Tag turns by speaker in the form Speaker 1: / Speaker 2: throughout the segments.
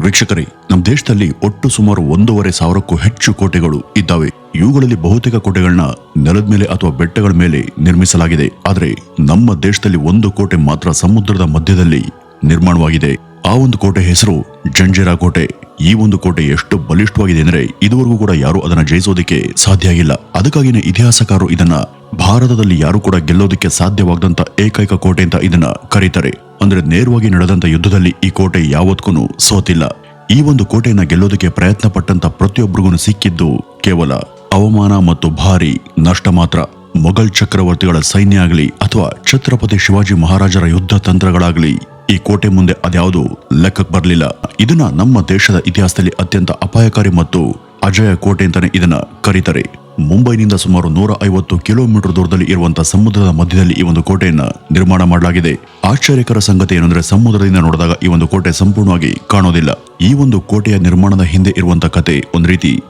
Speaker 1: ವೀಕ್ಷಕರೇ, ನಮ್ಮ ದೇಶದಲ್ಲಿ ಒಟ್ಟು ಸುಮಾರು 1,500ಕ್ಕೂ ಹೆಚ್ಚು ಕೋಟೆಗಳು ಇದ್ದಾವೆ. ಇವುಗಳಲ್ಲಿ ಬಹುತೇಕ ಕೋಟೆಗಳನ್ನ ನೆಲದ ಮೇಲೆ ಅಥವಾ ಬೆಟ್ಟಗಳ ಮೇಲೆ ನಿರ್ಮಿಸಲಾಗಿದೆ. ಆದರೆ ನಮ್ಮ ದೇಶದಲ್ಲಿ ಒಂದು ಕೋಟೆ ಮಾತ್ರ ಸಮುದ್ರದ ಮಧ್ಯದಲ್ಲಿ ನಿರ್ಮಾಣವಾಗಿದೆ. ಆ ಒಂದು ಕೋಟೆ ಹೆಸರು ಜಂಜಿರಾ ಕೋಟೆ. ಈ ಒಂದು ಕೋಟೆ ಎಷ್ಟು ಬಲಿಷ್ಠವಾಗಿದೆ ಅಂದ್ರೆ ಇದುವರೆಗೂ ಕೂಡ ಯಾರು ಅದನ್ನ ಜಯಿಸೋದಕ್ಕೆ ಸಾಧ್ಯ ಆಗಿಲ್ಲ. ಅದಕ್ಕಾಗಿನೇ ಇತಿಹಾಸಕಾರರು ಇದನ್ನ ಭಾರತದಲ್ಲಿ ಯಾರು ಕೂಡ ಗೆಲ್ಲೋದಕ್ಕೆ ಸಾಧ್ಯವಾಗದಂತ ಏಕೈಕ ಕೋಟೆ ಅಂತ ಇದನ್ನ ಕರೀತಾರೆ. ಅಂದ್ರೆ ನೇರವಾಗಿ ನಡೆದಂತ ಯುದ್ಧದಲ್ಲಿ ಈ ಕೋಟೆ ಯಾವತ್ತೂ ಸೋತಿಲ್ಲ. ಈ ಒಂದು ಕೋಟೆಯನ್ನ ಗೆಲ್ಲೋದಕ್ಕೆ ಪ್ರಯತ್ನ ಪಟ್ಟಂತ ಪ್ರತಿಯೊಬ್ಬರಿಗೂ ಸಿಕ್ಕಿದ್ದು ಕೇವಲ ಅವಮಾನ ಮತ್ತು ಭಾರಿ ನಷ್ಟ ಮಾತ್ರ. ಮೊಘಲ್ ಚಕ್ರವರ್ತಿಗಳ ಸೈನ್ಯ ಆಗಲಿ ಅಥವಾ ಛತ್ರಪತಿ ಶಿವಾಜಿ ಮಹಾರಾಜರ ಯುದ್ಧ ತಂತ್ರಗಳಾಗಲಿ ಈ ಕೋಟೆ ಮುಂದೆ ಅದ್ಯಾವುದು ಲೆಕ್ಕಕ್ಕೆ ಬರಲಿಲ್ಲ. ಇದನ್ನ ನಮ್ಮ ದೇಶದ ಇತಿಹಾಸದಲ್ಲಿ ಅತ್ಯಂತ ಅಪಾಯಕಾರಿ ಮತ್ತು ಅಜಯ ಕೋಟೆ ಅಂತಾನೆ ಇದನ್ನ ಕರೀತಾರೆ. ಮುಂಬೈನಿಂದ ಸುಮಾರು 150 ಕಿಲೋಮೀಟರ್ ದೂರದಲ್ಲಿ ಇರುವಂತಹ ಸಮುದ್ರದ ಮಧ್ಯದಲ್ಲಿ ಈ ಒಂದು ಕೋಟೆಯನ್ನ ನಿರ್ಮಾಣ ಮಾಡಲಾಗಿದೆ. ಆಶ್ಚರ್ಯಕರ ಸಂಗತಿ ಏನಂದ್ರೆ ಸಮುದ್ರದಿಂದ ನೋಡಿದಾಗ ಈ ಒಂದು ಕೋಟೆ ಸಂಪೂರ್ಣವಾಗಿ ಕಾಣೋದಿಲ್ಲ. ಈ ಒಂದು ಕೋಟೆಯ ನಿರ್ಮಾಣದ ಹಿಂದೆ ಇರುವಂತಹ ಕತೆ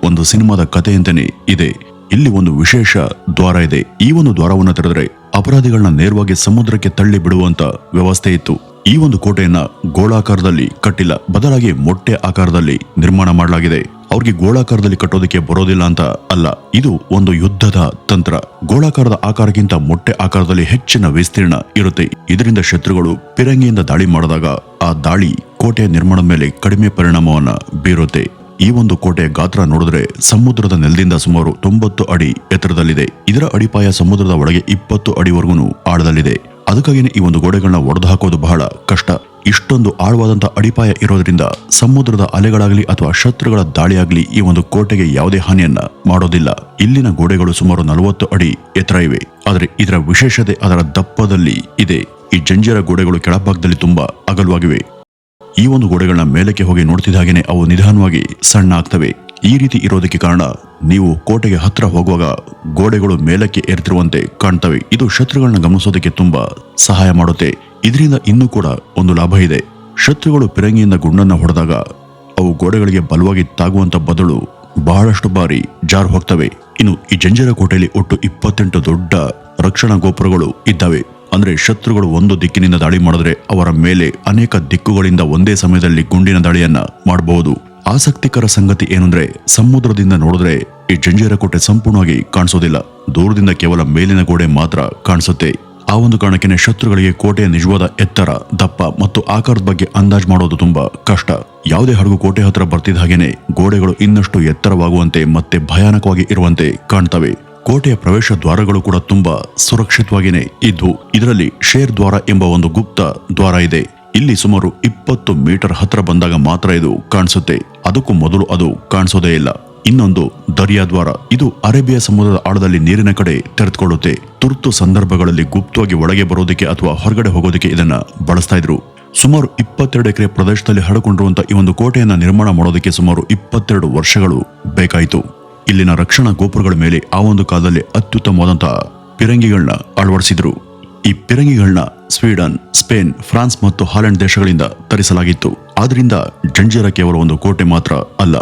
Speaker 1: ಒಂದು ಸಿನಿಮಾದ ಕತೆ ಅಂತಾನೆ ಇದೆ. ಇಲ್ಲಿ ಒಂದು ವಿಶೇಷ ದ್ವಾರ ಇದೆ. ಈ ಒಂದು ದ್ವಾರವನ್ನು ತೆರೆದ್ರೆ ಅಪರಾಧಿಗಳನ್ನ ನೇರವಾಗಿ ಸಮುದ್ರಕ್ಕೆ ತಳ್ಳಿ ಬಿಡುವಂತ ವ್ಯವಸ್ಥೆ ಇತ್ತು. ಈ ಒಂದು ಕೋಟೆಯನ್ನ ಗೋಳಾಕಾರದಲ್ಲಿ ಕಟ್ಟಿಲ್ಲ, ಬದಲಾಗಿ ಮೊಟ್ಟೆ ಆಕಾರದಲ್ಲಿ ನಿರ್ಮಾಣ ಮಾಡಲಾಗಿದೆ. ಅವ್ರಿಗೆ ಗೋಳಾಕಾರದಲ್ಲಿ ಕಟ್ಟೋದಕ್ಕೆ ಬರೋದಿಲ್ಲ ಅಂತ ಅಲ್ಲ, ಇದು ಒಂದು ಯುದ್ಧದ ತಂತ್ರ. ಗೋಳಾಕಾರದ ಆಕಾರಕ್ಕಿಂತ ಮೊಟ್ಟೆ ಆಕಾರದಲ್ಲಿ ಹೆಚ್ಚಿನ ವಿಸ್ತೀರ್ಣ ಇರುತ್ತೆ. ಇದರಿಂದ ಶತ್ರುಗಳು ಪಿರಂಗಿಯಿಂದ ದಾಳಿ ಮಾಡಿದಾಗ ಆ ದಾಳಿ ಕೋಟೆಯ ನಿರ್ಮಾಣದ ಮೇಲೆ ಕಡಿಮೆ ಪರಿಣಾಮವನ್ನ ಬೀರುತ್ತೆ. ಈ ಒಂದು ಕೋಟೆಯ ಗಾತ್ರ ನೋಡಿದ್ರೆ ಸಮುದ್ರದ ನೆಲದಿಂದ ಸುಮಾರು 90 ಅಡಿ ಎತ್ತರದಲ್ಲಿದೆ. ಇದರ ಅಡಿಪಾಯ ಸಮುದ್ರದ ಒಳಗೆ 20 ಅಡಿವರೆಗೂ ಆಳದಲ್ಲಿದೆ. ಅದಕ್ಕಾಗಿನೇ ಈ ಒಂದು ಗೋಡೆಗಳನ್ನ ಒಡೆದು ಹಾಕೋದು ಬಹಳ ಕಷ್ಟ. ಇಷ್ಟೊಂದು ಆಳವಾದಂತ ಅಡಿಪಾಯ ಇರೋದ್ರಿಂದ ಸಮುದ್ರದ ಅಲೆಗಳಾಗ್ಲಿ ಅಥವಾ ಶತ್ರುಗಳ ದಾಳಿಯಾಗ್ಲಿ ಈ ಒಂದು ಕೋಟೆಗೆ ಯಾವುದೇ ಹಾನಿಯನ್ನ ಮಾಡೋದಿಲ್ಲ. ಇಲ್ಲಿನ ಗೋಡೆಗಳು ಸುಮಾರು 40 ಅಡಿ ಎತ್ತರ ಇವೆ. ಆದರೆ ಇದರ ವಿಶೇಷತೆ ಅದರ ದಪ್ಪದಲ್ಲಿ ಇದೆ. ಈ ಜಂಜಿರಾ ಗೋಡೆಗಳು ಕೆಳಭಾಗದಲ್ಲಿ ತುಂಬಾ ಅಗಲವಾಗಿವೆ. ಈ ಒಂದು ಗೋಡೆಗಳನ್ನ ಮೇಲಕ್ಕೆ ಹೋಗಿ ನೋಡ್ತಿದ್ದ ಹಾಗೇನೆ ಅವು ನಿಧಾನವಾಗಿ ಸಣ್ಣ ಆಗ್ತವೆ. ಈ ರೀತಿ ಇರೋದಕ್ಕೆ ಕಾರಣ ನೀವು ಕೋಟೆಗೆ ಹತ್ರ ಹೋಗುವಾಗ ಗೋಡೆಗಳು ಮೇಲಕ್ಕೆ ಏರ್ತಿರುವಂತೆ ಕಾಣ್ತವೆ. ಇದು ಶತ್ರುಗಳನ್ನ ಗಮನಿಸೋದಕ್ಕೆ ತುಂಬಾ ಸಹಾಯ ಮಾಡುತ್ತೆ. ಇದರಿಂದ ಇನ್ನೂ ಕೂಡ ಒಂದು ಲಾಭ ಇದೆ. ಶತ್ರುಗಳು ಪಿರಂಗಿಯಿಂದ ಗುಂಡನ್ನ ಹೊಡೆದಾಗ ಅವು ಗೋಡೆಗಳಿಗೆ ಬಲವಾಗಿ ತಾಗುವಂತ ಬದಲು ಬಹಳಷ್ಟು ಬಾರಿ ಜಾರು ಹೋಗ್ತವೆ. ಇನ್ನು ಈ ಜಂಜಿರಾ ಕೋಟೆಯಲ್ಲಿ ಒಟ್ಟು 28 ದೊಡ್ಡ ರಕ್ಷಣಾ ಗೋಪುರಗಳು ಇದ್ದಾವೆ. ಅಂದ್ರೆ ಶತ್ರುಗಳು ಒಂದು ದಿಕ್ಕಿನಿಂದ ದಾಳಿ ಮಾಡಿದ್ರೆ ಅವರ ಮೇಲೆ ಅನೇಕ ದಿಕ್ಕುಗಳಿಂದ ಒಂದೇ ಸಮಯದಲ್ಲಿ ಗುಂಡಿನ ದಾಳಿಯನ್ನ ಮಾಡಬಹುದು. ಆಸಕ್ತಿಕರ ಸಂಗತಿ ಏನಂದ್ರೆ ಸಮುದ್ರದಿಂದ ನೋಡಿದ್ರೆ ಈ ಜಂಜಿರಾ ಕೋಟೆ ಸಂಪೂರ್ಣವಾಗಿ ಕಾಣಿಸೋದಿಲ್ಲ. ದೂರದಿಂದ ಕೇವಲ ಮೇಲಿನ ಗೋಡೆ ಮಾತ್ರ ಕಾಣಿಸುತ್ತೆ. ಆ ಒಂದು ಕಾರಣಕ್ಕೆ ಶತ್ರುಗಳಿಗೆ ಕೋಟೆಯ ನಿಜವಾದ ಎತ್ತರ, ದಪ್ಪ ಮತ್ತು ಆಕಾರದ ಬಗ್ಗೆ ಅಂದಾಜು ಮಾಡೋದು ತುಂಬಾ ಕಷ್ಟ. ಯಾವುದೇ ಹಡಗು ಕೋಟೆ ಹತ್ರ ಬರ್ತಿದ್ದ ಹಾಗೇನೆ ಗೋಡೆಗಳು ಇನ್ನಷ್ಟು ಎತ್ತರವಾಗುವಂತೆ ಮತ್ತೆ ಭಯಾನಕವಾಗಿ ಇರುವಂತೆ ಕಾಣ್ತವೆ. ಕೋಟೆಯ ಪ್ರವೇಶ ದ್ವಾರಗಳು ಕೂಡ ತುಂಬಾ ಸುರಕ್ಷಿತವಾಗಿಯೇ ಇದ್ವು. ಇದರಲ್ಲಿ ಶೇರ್ ದ್ವಾರ ಎಂಬ ಒಂದು ಗುಪ್ತ ದ್ವಾರ ಇದೆ. ಇಲ್ಲಿ ಸುಮಾರು 20 ಮೀಟರ್ ಹತ್ರ ಬಂದಾಗ ಮಾತ್ರ ಇದು ಕಾಣಿಸುತ್ತೆ. ಅದಕ್ಕೂ ಮೊದಲು ಅದು ಕಾಣಿಸೋದೇ ಇಲ್ಲ. ಇನ್ನೊಂದು ದರಿಯಾ ದ್ವಾರ. ಇದು ಅರೇಬಿಯಾ ಸಮುದ್ರದ ಆಳದಲ್ಲಿ ನೀರಿನ ಕಡೆ ತೆರೆದುಕೊಳ್ಳುತ್ತೆ. ತುರ್ತು ಸಂದರ್ಭಗಳಲ್ಲಿ ಗುಪ್ತವಾಗಿ ಒಳಗೆ ಬರೋದಕ್ಕೆ ಅಥವಾ ಹೊರಗಡೆ ಹೋಗೋದಕ್ಕೆ ಇದನ್ನ ಬಳಸ್ತಾ ಇದ್ರು. ಸುಮಾರು 22 ಎಕರೆ ಪ್ರದೇಶದಲ್ಲಿ ಹರಡಿಕೊಂಡಿರುವಂತಹ ಈ ಒಂದು ಕೋಟೆಯನ್ನ ನಿರ್ಮಾಣ ಮಾಡೋದಕ್ಕೆ ಸುಮಾರು 22 ವರ್ಷಗಳು ಬೇಕಾಯಿತು. ಇಲ್ಲಿನ ರಕ್ಷಣಾ ಗೋಪುರಗಳ ಮೇಲೆ ಆ ಒಂದು ಕಾಲದಲ್ಲಿ ಅತ್ಯುತ್ತಮವಾದಂತಹ ಪಿರಂಗಿಗಳನ್ನ ಅಳವಡಿಸಿದ್ರು. ಈ ಪಿರಂಗಿಗಳನ್ನ ಸ್ವೀಡನ್, ಸ್ಪೇನ್, ಫ್ರಾನ್ಸ್ ಮತ್ತು ಹಾಲೆಂಡ್ ದೇಶಗಳಿಂದ ತರಿಸಲಾಗಿತ್ತು. ಆದ್ರಿಂದ ಜಂಜಿರಾ ಕೇವಲ ಒಂದು ಕೋಟೆ ಮಾತ್ರ ಅಲ್ಲ,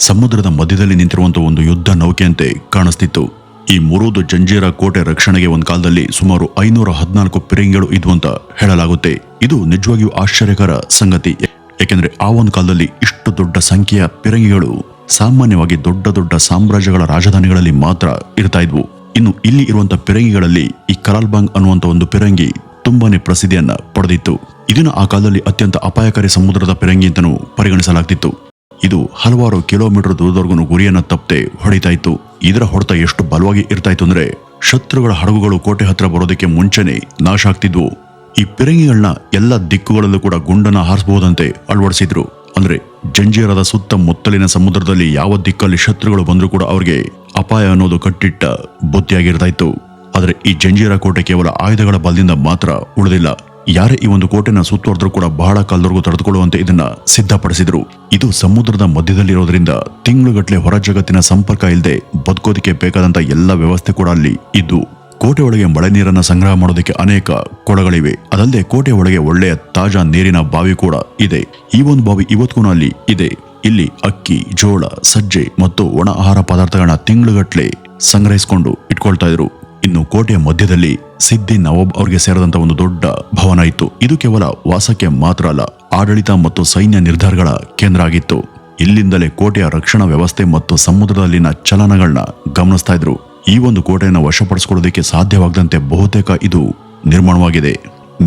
Speaker 1: ಸಮುದ್ರದ ಮಧ್ಯದಲ್ಲಿ ನಿಂತಿರುವಂತಹ ಒಂದು ಯುದ್ಧ ನೌಕೆಯಂತೆ ಕಾಣಿಸ್ತಿತ್ತು. ಈ ಮುರುದು ಜಂಜಿರಾ ಕೋಟೆ ರಕ್ಷಣೆಗೆ ಒಂದು ಕಾಲದಲ್ಲಿ ಸುಮಾರು 514 ಪಿರಂಗಿಗಳು ಇದ್ವು ಅಂತ ಹೇಳಲಾಗುತ್ತೆ. ಇದು ನಿಜವಾಗಿಯೂ ಆಶ್ಚರ್ಯಕರ ಸಂಗತಿ. ಯಾಕೆಂದ್ರೆ ಆ ಒಂದು ಕಾಲದಲ್ಲಿ ಇಷ್ಟು ದೊಡ್ಡ ಸಂಖ್ಯೆಯ ಪಿರಂಗಿಗಳು ಸಾಮಾನ್ಯವಾಗಿ ದೊಡ್ಡ ದೊಡ್ಡ ಸಾಮ್ರಾಜ್ಯಗಳ ರಾಜಧಾನಿಗಳಲ್ಲಿ ಮಾತ್ರ ಇರ್ತಾ ಇದ್ವು. ಇನ್ನು ಇಲ್ಲಿ ಇರುವಂತಹ ಪಿರಂಗಿಗಳಲ್ಲಿ ಈ ಕರಾಲ್ಬಾಂಗ್ ಅನ್ನುವಂತ ಒಂದು ಪಿರಂಗಿ ತುಂಬಾನೇ ಪ್ರಸಿದ್ಧಿಯನ್ನ ಪಡೆದಿತ್ತು. ಇದನ್ನ ಆ ಕಾಲದಲ್ಲಿ ಅತ್ಯಂತ ಅಪಾಯಕಾರಿ ಸಮುದ್ರದ ಪಿರಂಗಿ ಅಂತಾನೂ ಪರಿಗಣಿಸಲಾಗ್ತಿತ್ತು. ಇದು ಹಲವಾರು ಕಿಲೋಮೀಟರ್ ದೂರದವರೆಗೂ ಗುರಿಯನ್ನ ತಪ್ಪದೆ ಹೊಡಿತಾ ಇತ್ತು. ಇದರ ಹೊಡೆತ ಎಷ್ಟು ಬಲವಾಗಿ ಇರ್ತಾ ಇತ್ತು ಅಂದ್ರೆ ಶತ್ರುಗಳ ಹಡಗುಗಳು ಕೋಟೆ ಹತ್ರ ಬರೋದಕ್ಕೆ ಮುಂಚೆನೆ ನಾಶ ಆಗ್ತಿದ್ವು. ಈ ಪಿರಂಗಿಗಳನ್ನ ಎಲ್ಲ ದಿಕ್ಕುಗಳಲ್ಲೂ ಕೂಡ ಗುಂಡನ್ನ ಹಾರಿಸಬಹುದಂತೆ ಅಳವಡಿಸಿದ್ರು. ಅಂದ್ರೆ ಜಂಜಿರಾದ ಸುತ್ತಮುತ್ತಲಿನ ಸಮುದ್ರದಲ್ಲಿ ಯಾವ ದಿಕ್ಕಲ್ಲಿ ಶತ್ರುಗಳು ಬಂದರೂ ಕೂಡ ಅವ್ರಿಗೆ ಅಪಾಯ ಅನ್ನೋದು ಕಟ್ಟಿಟ್ಟ ಬುದ್ಧಿಯಾಗಿರ್ತಾ ಇತ್ತು. ಆದ್ರೆ ಈ ಜಂಜಿರಾ ಕೋಟೆ ಕೇವಲ ಆಯುಧಗಳ ಬಲದಿಂದ ಮಾತ್ರ ಉಳಿದಿಲ್ಲ. ಯಾರೇ ಈ ಒಂದು ಕೋಟೆನ ಸುತ್ತುವರೆದ್ರೂ ಕೂಡ ಬಹಳ ಕಾಲದವರೆಗೂ ತಡೆದುಕೊಳ್ಳುವಂತೆ ಇದನ್ನ ಸಿದ್ಧಪಡಿಸಿದ್ರು. ಇದು ಸಮುದ್ರದ ಮಧ್ಯದಲ್ಲಿರೋದ್ರಿಂದ ತಿಂಗಳುಗಟ್ಟಲೆ ಹೊರ ಜಗತ್ತಿನ ಸಂಪರ್ಕ ಇಲ್ಲದೆ ಬದುಕೋದಕ್ಕೆ ಬೇಕಾದಂತ ಎಲ್ಲ ವ್ಯವಸ್ಥೆ ಕೂಡ ಅಲ್ಲಿ ಇದ್ದು. ಕೋಟೆ ಒಳಗೆ ಮಳೆ ನೀರನ್ನ ಸಂಗ್ರಹ ಮಾಡೋದಕ್ಕೆ ಅನೇಕ ಕೊಳಗಳಿವೆ. ಅದಲ್ಲದೆ ಕೋಟೆ ಒಳಗೆ ಒಳ್ಳೆಯ ತಾಜಾ ನೀರಿನ ಬಾವಿ ಕೂಡ ಇದೆ. ಈ ಒಂದು ಬಾವಿ ಇವತ್ತಿಗೂ ಅಲ್ಲಿ ಇದೆ. ಇಲ್ಲಿ ಅಕ್ಕಿ, ಜೋಳ, ಸಜ್ಜೆ ಮತ್ತು ಒಣ ಆಹಾರ ಪದಾರ್ಥಗಳನ್ನ ತಿಂಗಳುಗಟ್ಟಲೆ ಸಂಗ್ರಹಿಸಿಕೊಂಡು ಇಟ್ಕೊಳ್ತಾ ಇದ್ರು. ಇನ್ನು ಕೋಟೆಯ ಮಧ್ಯದಲ್ಲಿ ಸಿದ್ದಿ ನವಾಬ್ ಅವರಿಗೆ ಸೇರಿದಂತ ಒಂದು ದೊಡ್ಡ ಭವನ ಇತ್ತು. ಇದು ಕೇವಲ ವಾಸಕ್ಕೆ ಮಾತ್ರ ಅಲ್ಲ, ಆಡಳಿತ ಮತ್ತು ಸೈನ್ಯ ನಿರ್ಧಾರಗಳ ಕೇಂದ್ರ ಆಗಿತ್ತು. ಇಲ್ಲಿಂದಲೇ ಕೋಟೆಯ ರಕ್ಷಣಾ ವ್ಯವಸ್ಥೆ ಮತ್ತು ಸಮುದ್ರದಲ್ಲಿನ ಚಲನಗಳನ್ನ ಗಮನಿಸ್ತಾ ಇದ್ರು. ಈ ಒಂದು ಕೋಟೆಯನ್ನು ವಶಪಡಿಸಿಕೊಳ್ಳೋದಕ್ಕೆ ಸಾಧ್ಯವಾಗದಂತೆ ಬಹುತೇಕ ಇದು ನಿರ್ಮಾಣವಾಗಿದೆ.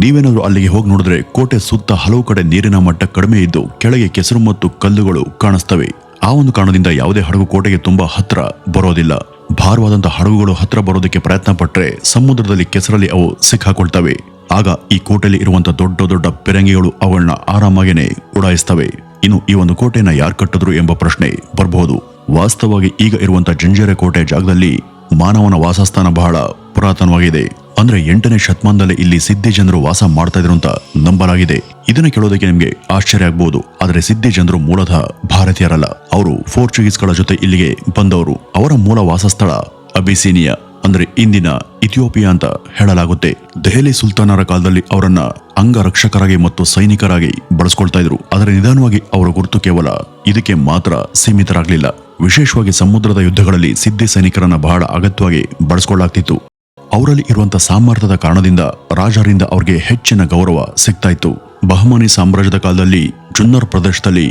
Speaker 1: ನೀವೇನಾದ್ರೂ ಅಲ್ಲಿಗೆ ಹೋಗಿ ನೋಡಿದ್ರೆ ಕೋಟೆ ಸುತ್ತ ಹಲವು ಕಡೆ ನೀರಿನ ಮಟ್ಟ ಕಡಿಮೆ ಇದ್ದು ಕೆಳಗೆ ಕೆಸರು ಮತ್ತು ಕಲ್ಲುಗಳು ಕಾಣಿಸ್ತವೆ. ಆ ಒಂದು ಕಾರಣದಿಂದ ಯಾವುದೇ ಹಡಗು ಕೋಟೆಗೆ ತುಂಬಾ ಹತ್ರ ಬರೋದಿಲ್ಲ. ಭಾರವಾದಂತಹ ಹಡಗುಗಳು ಹತ್ರ ಬರೋದಕ್ಕೆ ಪ್ರಯತ್ನ ಪಟ್ರೆ ಸಮುದ್ರದಲ್ಲಿ ಕೆಸರಲ್ಲಿ ಅವು ಸಿಕ್ಕಾಕೊಳ್ತವೆ. ಆಗ ಈ ಕೋಟೆಯಲ್ಲಿ ಇರುವಂತಹ ದೊಡ್ಡ ದೊಡ್ಡ ಪಿರಂಗಿಗಳು ಅವುಗಳನ್ನ ಆರಾಮಾಗೇನೆ ಉಡಾಯಿಸ್ತವೆ. ಇನ್ನು ಈ ಒಂದು ಕೋಟೆಯನ್ನ ಯಾರು ಕಟ್ಟಿದ್ರು ಎಂಬ ಪ್ರಶ್ನೆ ಬರಬಹುದು. ವಾಸ್ತವವಾಗಿ ಈಗ ಇರುವಂತಹ ಜಂಜೀರ ಕೋಟೆ ಜಾಗದಲ್ಲಿ ಮಾನವನ ವಾಸಸ್ಥಾನ ಬಹಳ ಪುರಾತನವಾಗಿದೆ. ಅಂದ್ರೆ 8ನೇ ಶತಮಾನದಲ್ಲಿ ಇಲ್ಲಿ ಸಿದ್ದಿ ಜನರು ವಾಸ ಮಾಡ್ತಾ ಇದ್ರು ಅಂತ ನಂಬಲಾಗಿದೆ. ಇದನ್ನ ಕೇಳೋದಕ್ಕೆ ನಿಮ್ಗೆ ಆಶ್ಚರ್ಯ ಆಗ್ಬಹುದು. ಆದ್ರೆ ಸಿದ್ದಿ ಜನರು ಮೂಲತಃ ಭಾರತೀಯರಲ್ಲ. ಅವರು ಪೋರ್ಚುಗೀಸ್ಗಳ ಜೊತೆ ಇಲ್ಲಿಗೆ ಬಂದವರು. ಅವರ ಮೂಲ ವಾಸಸ್ಥಳ ಅಬಿಸಿನಿಯಾ ಅಂದ್ರೆ ಇಂದಿನ ಇಥಿಯೋಪಿಯಾ ಅಂತ ಹೇಳಲಾಗುತ್ತೆ. ದೆಹಲಿ ಸುಲ್ತಾನರ ಕಾಲದಲ್ಲಿ ಅವರನ್ನ ಅಂಗರಕ್ಷಕರಾಗಿ ಮತ್ತು ಸೈನಿಕರಾಗಿ ಬಳಸ್ಕೊಳ್ತಾ ಇದ್ರು. ಆದರೆ ನಿಧಾನವಾಗಿ ಅವರ ಗುರುತು ಕೇವಲ ಇದಕ್ಕೆ ಮಾತ್ರ ಸೀಮಿತರಾಗಲಿಲ್ಲ. ವಿಶೇಷವಾಗಿ ಸಮುದ್ರದ ಯುದ್ಧಗಳಲ್ಲಿ ಸಿದ್ದಿ ಸೈನಿಕರನ್ನ ಬಹಳ ಅಗತ್ಯವಾಗಿ ಬಳಸ್ಕೊಳ್ಳಲಾಗ್ತಿತ್ತು. ಅವರಲ್ಲಿ ಇರುವಂತಹ ಸಾಮರ್ಥ್ಯದ ಕಾರಣದಿಂದ ರಾಜರಿಂದ ಅವರಿಗೆ ಹೆಚ್ಚಿನ ಗೌರವ ಸಿಗ್ತಾ ಇತ್ತು. ಬಹಮಾನಿ ಸಾಮ್ರಾಜ್ಯದ ಕಾಲದಲ್ಲಿ ಜುನ್ನರ್ ಪ್ರದೇಶದಲ್ಲಿ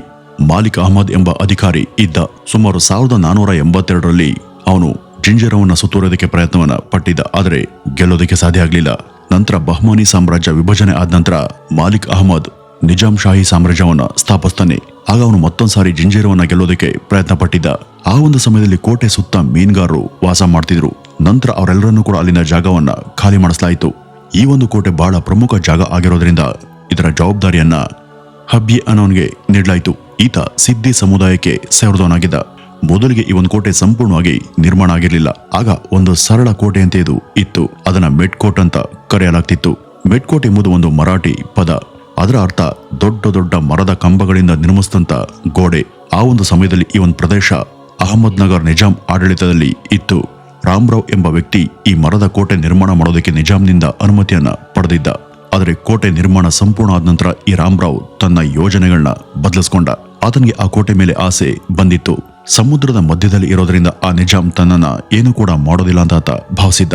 Speaker 1: ಮಾಲಿಕ್ ಅಹಮದ್ ಎಂಬ ಅಧಿಕಾರಿ ಇದ್ದ. ಸುಮಾರು 1482ರಲ್ಲಿ ಅವನು ಜಂಜೀರವನ್ನ ಸುತ್ತುವರಿಯೋದಕ್ಕೆ ಪ್ರಯತ್ನವನ್ನ ಪಟ್ಟಿದ್ದ. ಆದರೆ ಗೆಲ್ಲೋದಕ್ಕೆ ಸಾಧ್ಯ ಆಗಲಿಲ್ಲ. ನಂತರ ಬಹಮಾನಿ ಸಾಮ್ರಾಜ್ಯ ವಿಭಜನೆ ಆದ ನಂತರ ಮಾಲಿಕ್ ಅಹಮದ್ ನಿಜಾಂ ಶಾಹಿ ಸಾಮ್ರಾಜ್ಯವನ್ನ ಸ್ಥಾಪಿಸ್ತಾನೆ. ಆಗ ಅವನು ಮತ್ತೊಂದ್ಸಾರಿ ಜಂಜೀರವನ್ನ ಗೆಲ್ಲೋದಕ್ಕೆ ಪ್ರಯತ್ನ ಪಟ್ಟಿದ್ದ. ಆ ಒಂದು ಸಮಯದಲ್ಲಿ ಕೋಟೆ ಸುತ್ತ ಮೀನುಗಾರರು ವಾಸ ಮಾಡ್ತಿದ್ರು. ನಂತರ ಅವರೆಲ್ಲರನ್ನೂ ಕೂಡ ಅಲ್ಲಿನ ಜಾಗವನ್ನ ಖಾಲಿ ಮಾಡಿಸಲಾಯಿತು. ಈ ಒಂದು ಕೋಟೆ ಬಹಳ ಪ್ರಮುಖ ಜಾಗ ಆಗಿರೋದ್ರಿಂದ ಇದರ ಜವಾಬ್ದಾರಿಯನ್ನ ಹಬ್ಯಿ ಅನ್ನೋನ್ಗೆ ನೀಡಲಾಯಿತು. ಈತ ಸಿದ್ದಿ ಸಮುದಾಯಕ್ಕೆ ಸೇರಿದವನಾಗಿದ್ದ. ಮೊದಲಿಗೆ ಈ ಒಂದು ಕೋಟೆ ಸಂಪೂರ್ಣವಾಗಿ ನಿರ್ಮಾಣ ಆಗಿರಲಿಲ್ಲ. ಆಗ ಒಂದು ಸರಳ ಕೋಟೆಯಂತೆ ಇದು ಇತ್ತು. ಅದನ್ನ ಮೆಟ್ಕೋಟ್ ಅಂತ ಕರೆಯಲಾಗ್ತಿತ್ತು. ಮೆಟ್ಕೋಟ್ ಎಂಬುದು ಒಂದು ಮರಾಠಿ ಪದ. ಅದರ ಅರ್ಥ ದೊಡ್ಡ ದೊಡ್ಡ ಮರದ ಕಂಬಗಳಿಂದ ನಿರ್ಮಿಸಿದಂತ ಗೋಡೆ. ಆ ಒಂದು ಸಮಯದಲ್ಲಿ ಈ ಒಂದು ಪ್ರದೇಶ ಅಹಮದ್ ನಗರ್ ನಿಜಾಂ ಆಡಳಿತದಲ್ಲಿ ಇತ್ತು. ರಾಮರಾವ್ ಎಂಬ ವ್ಯಕ್ತಿ ಈ ಮರದ ಕೋಟೆ ನಿರ್ಮಾಣ ಮಾಡೋದಕ್ಕೆ ನಿಜಾಂನಿಂದ ಅನುಮತಿಯನ್ನ ಪಡೆದಿದ್ದ. ಆದರೆ ಕೋಟೆ ನಿರ್ಮಾಣ ಸಂಪೂರ್ಣ ಆದ ನಂತರ ಈ ರಾಮರಾವ್ ತನ್ನ ಯೋಜನೆಗಳನ್ನ ಬದಲಿಸಿಕೊಂಡ. ಆತನಿಗೆ ಆ ಕೋಟೆ ಮೇಲೆ ಆಸೆ ಬಂದಿತ್ತು. ಸಮುದ್ರದ ಮಧ್ಯದಲ್ಲಿ ಇರೋದ್ರಿಂದ ಆ ನಿಜಾಂ ತನ್ನನ್ನ ಏನು ಕೂಡ ಮಾಡೋದಿಲ್ಲ ಅಂತ ಆತ ಭಾವಿಸಿದ್ದ.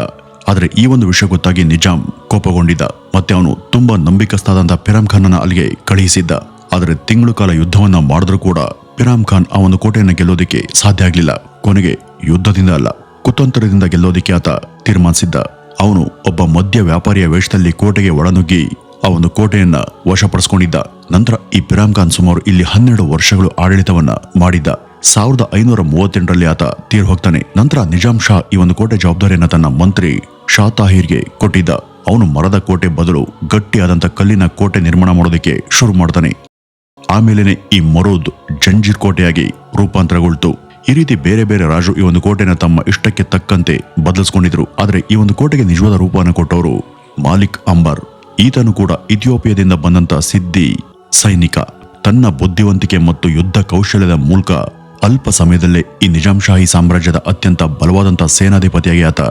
Speaker 1: ಆದರೆ ಈ ಒಂದು ವಿಷಯ ಗೊತ್ತಾಗಿ ನಿಜಾಂ ಕೋಪಗೊಂಡಿದ್ದ. ಮತ್ತೆ ಅವನು ತುಂಬಾ ನಂಬಿಕಸ್ಥಾದಂತ ಪಿರಾಮ್ ಖಾನ್ ಅಲ್ಲಿಗೆ ಕಳುಹಿಸಿದ್ದ. ಆದರೆ ತಿಂಗಳು ಕಾಲ ಯುದ್ಧವನ್ನ ಮಾಡಿದ್ರೂ ಕೂಡ ಪಿರಾಮ್ ಖಾನ್ ಆ ಒಂದು ಕೋಟೆಯನ್ನು ಗೆಲ್ಲೋದಿಕ್ಕೆ ಸಾಧ್ಯ ಆಗ್ಲಿಲ್ಲ. ಕೊನೆಗೆ ಯುದ್ಧದಿಂದ ಅಲ್ಲ, ಕುತಂತ್ರದಿಂದ ಗೆಲ್ಲೋದಿಕ್ಕೆ ಆತ ತೀರ್ಮಾನಿಸಿದ್ದ. ಅವನು ಒಬ್ಬ ಮದ್ಯ ವ್ಯಾಪಾರಿಯ ವೇಷದಲ್ಲಿ ಕೋಟೆಗೆ ಒಳನುಗ್ಗಿ ಆ ಒಂದು ಕೋಟೆಯನ್ನ ವಶಪಡಿಸಿಕೊಂಡಿದ್ದ. ನಂತರ ಈ ಪಿರಾಮ್ ಖಾನ್ ಸುಮಾರು ಇಲ್ಲಿ 12 ವರ್ಷಗಳು ಆಡಳಿತವನ್ನ ಮಾಡಿದ್ದ. 1538ರಲ್ಲಿ ಆತ ತೀರ್ ಹೋಗ್ತಾನೆ. ನಂತರ ನಿಜಾಂ ಶಾ ಈ ಒಂದು ಕೋಟೆ ಜವಾಬ್ದಾರಿಯನ್ನ ತನ್ನ ಮಂತ್ರಿ ಶಾ ತಾಹಿರ್ಗೆ ಕೊಟ್ಟಿದ್ದ. ಅವನು ಮರದ ಕೋಟೆ ಬದಲು ಗಟ್ಟಿಯಾದಂತ ಕಲ್ಲಿನ ಕೋಟೆ ನಿರ್ಮಾಣ ಮಾಡೋದಕ್ಕೆ ಶುರು ಮಾಡ್ತಾನೆ. ಆಮೇಲೆನೆ ಈ ಮರೂದ್ ಜಂಜೀರ್ ಕೋಟೆಯಾಗಿ ರೂಪಾಂತರಗೊಳ್ತು. ಈ ರೀತಿ ಬೇರೆ ಬೇರೆ ರಾಜರು ಈ ಒಂದು ಕೋಟೆನ ತಮ್ಮ ಇಷ್ಟಕ್ಕೆ ತಕ್ಕಂತೆ ಬದಲಿಸಿಕೊಂಡಿದ್ರು. ಆದರೆ ಈ ಒಂದು ಕೋಟೆಗೆ ನಿಜವಾದ ರೂಪವನ್ನು ಕೊಟ್ಟವರು ಮಾಲಿಕ್ ಅಂಬರ್. ಈತನು ಕೂಡ ಇಥಿಯೋಪಿಯಾದಿಂದ ಬಂದಂತ ಸಿದ್ದಿ ಸೈನಿಕ. ತನ್ನ ಬುದ್ಧಿವಂತಿಕೆ ಮತ್ತು ಯುದ್ಧ ಕೌಶಲ್ಯದ ಮೂಲಕ ಅಲ್ಪ ಸಮಯದಲ್ಲೇ ಈ ನಿಜಾಂ ಶಾಹಿ ಸಾಮ್ರಾಜ್ಯದ ಅತ್ಯಂತ ಬಲವಾದಂತ ಸೇನಾಧಿಪತಿಯಾಗಿ ಆತ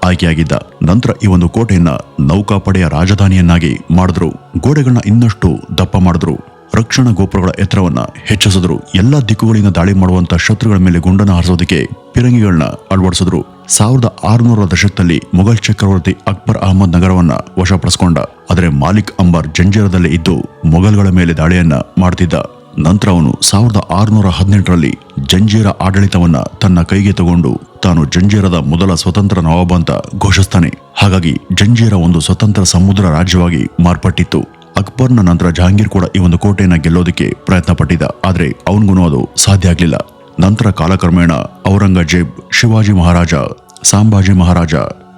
Speaker 1: ಆಯ್ಕೆಯಾಗಿದ್ದ. ನಂತರ ಈ ಒಂದು ಕೋಟೆಯನ್ನ ನೌಕಾಪಡೆಯ ರಾಜಧಾನಿಯನ್ನಾಗಿ ಮಾಡಿದ್ರು. ಗೋಡೆಗಳನ್ನ ಇನ್ನಷ್ಟು ದಪ್ಪ ಮಾಡಿದ್ರು. ರಕ್ಷಣಾ ಗೋಪುರಗಳ ಎತ್ತರವನ್ನ ಹೆಚ್ಚಿಸಿದ್ರು. ಎಲ್ಲಾ ದಿಕ್ಕುಗಳಿಂದ ದಾಳಿ ಮಾಡುವಂತ ಶತ್ರುಗಳ ಮೇಲೆ ಗುಂಡನ್ನು ಹಾರಿಸೋದಕ್ಕೆ ಪಿರಂಗಿಗಳನ್ನ ಅಳವಡಿಸಿದ್ರು. 1600ರ ದಶಕದಲ್ಲಿ ಮುಘಲ್ ಚಕ್ರವರ್ತಿ ಅಕ್ಬರ್ ಅಹಮದ್ ನಗರವನ್ನ ವಶಪಡಿಸಿಕೊಂಡ. ಆದರೆ ಮಾಲಿಕ್ ಅಂಬರ್ ಜಂಜೀರದಲ್ಲೇ ಇದ್ದು ಮೊಘಲ್ಗಳ ಮೇಲೆ ದಾಳಿಯನ್ನ ಮಾಡ್ತಿದ್ದ. ನಂತರ ಅವನು 1618ರಲ್ಲಿ ಜಂಜೀರ ಆಡಳಿತವನ್ನ ತನ್ನ ಕೈಗೆ ತಗೊಂಡು ತಾನು ಜಂಜೀರದ ಮೊದಲ ಸ್ವತಂತ್ರ ನವಾಬ್ ಅಂತ ಘೋಷಿಸ್ತಾನೆ. ಹಾಗಾಗಿ ಜಂಜೀರ ಒಂದು ಸ್ವತಂತ್ರ ಸಮುದ್ರ ರಾಜ್ಯವಾಗಿ ಮಾರ್ಪಟ್ಟಿತ್ತು. ಅಕ್ಬರ್ನ ನಂತರ ಜಹಾಂಗೀರ್ ಕೂಡ ಈ ಒಂದು ಕೋಟೆಯನ್ನ ಗೆಲ್ಲೋದಕ್ಕೆ ಪ್ರಯತ್ನ ಪಟ್ಟಿದ್ದ. ಆದ್ರೆ ಅವನಿಗೂ ಅದು ಸಾಧ್ಯ ಆಗ್ಲಿಲ್ಲ. ನಂತರ ಕಾಲಕ್ರಮೇಣ ಔರಂಗಜೇಬ್, ಶಿವಾಜಿ ಮಹಾರಾಜ, ಸಂಭಾಜಿ ಮಹಾರಾಜ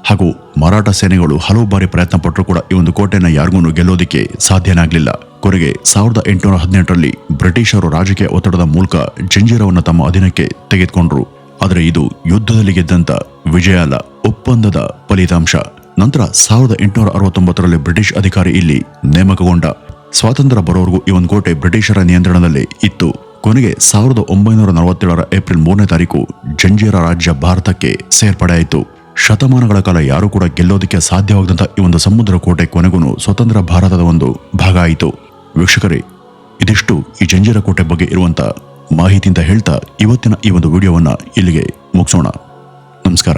Speaker 1: ಹಾಗೂ ಮರಾಠ ಸೇನೆಗಳು ಹಲವು ಬಾರಿ ಪ್ರಯತ್ನ ಪಟ್ಟರು ಕೂಡ ಈ ಒಂದು ಕೋಟೆಯನ್ನ ಯಾರಿಗೂ ಗೆಲ್ಲೋದಕ್ಕೆ ಸಾಧ್ಯನೇ ಆಗ್ಲಿಲ್ಲ. ಕೊನೆಗೆ 1818ರಲ್ಲಿ ಬ್ರಿಟಿಷರು ರಾಜಕೀಯ ಒತ್ತಡದ ಮೂಲಕ ಜಂಜೀರವನ್ನ ತಮ್ಮ ಅಧೀನಕ್ಕೆ ತೆಗೆದುಕೊಂಡ್ರು. ಆದರೆ ಇದು ಯುದ್ಧದಲ್ಲಿ ಗೆದ್ದಂತ ವಿಜಯ ಅಲ್ಲ, ಒಪ್ಪಂದದ ಫಲಿತಾಂಶ. ನಂತರ 1869ರಲ್ಲಿ ಬ್ರಿಟಿಷ್ ಅಧಿಕಾರಿ ಇಲ್ಲಿ ನೇಮಕಗೊಂಡ. ಸ್ವಾತಂತ್ರ್ಯ ಬರೋವರೆಗೂ ಈ ಒಂದು ಕೋಟೆ ಬ್ರಿಟಿಷರ ನಿಯಂತ್ರಣದಲ್ಲಿ ಇತ್ತು. ಕೊನೆಗೆ 1947ರ ಏಪ್ರಿಲ್ 3ನೇ ತಾರೀಕು ಜಂಜೀರ ರಾಜ್ಯ ಭಾರತಕ್ಕೆ ಸೇರ್ಪಡೆಯಾಯಿತು. ಶತಮಾನಗಳ ಕಾಲ ಯಾರೂ ಕೂಡ ಗೆಲ್ಲೋದಕ್ಕೆ ಸಾಧ್ಯವಾಗದಂತ ಈ ಒಂದು ಸಮುದ್ರ ಕೋಟೆ ಕೊನೆಗೂ ಸ್ವತಂತ್ರ ಭಾರತದ ಒಂದು ಭಾಗ ಆಯಿತು. ವೀಕ್ಷಕರೇ, ಇದಿಷ್ಟು ಈ ಜಂಜೀರ ಕೋಟೆ ಬಗ್ಗೆ ಇರುವಂತ ಮಾಹಿತಿ ಅಂತ ಹೇಳ್ತಾ ಇವತ್ತಿನ ಈ ಒಂದು ವಿಡಿಯೋವನ್ನ ಇಲ್ಲಿಗೆ ಮುಗಿಸೋಣ. ನಮಸ್ಕಾರ.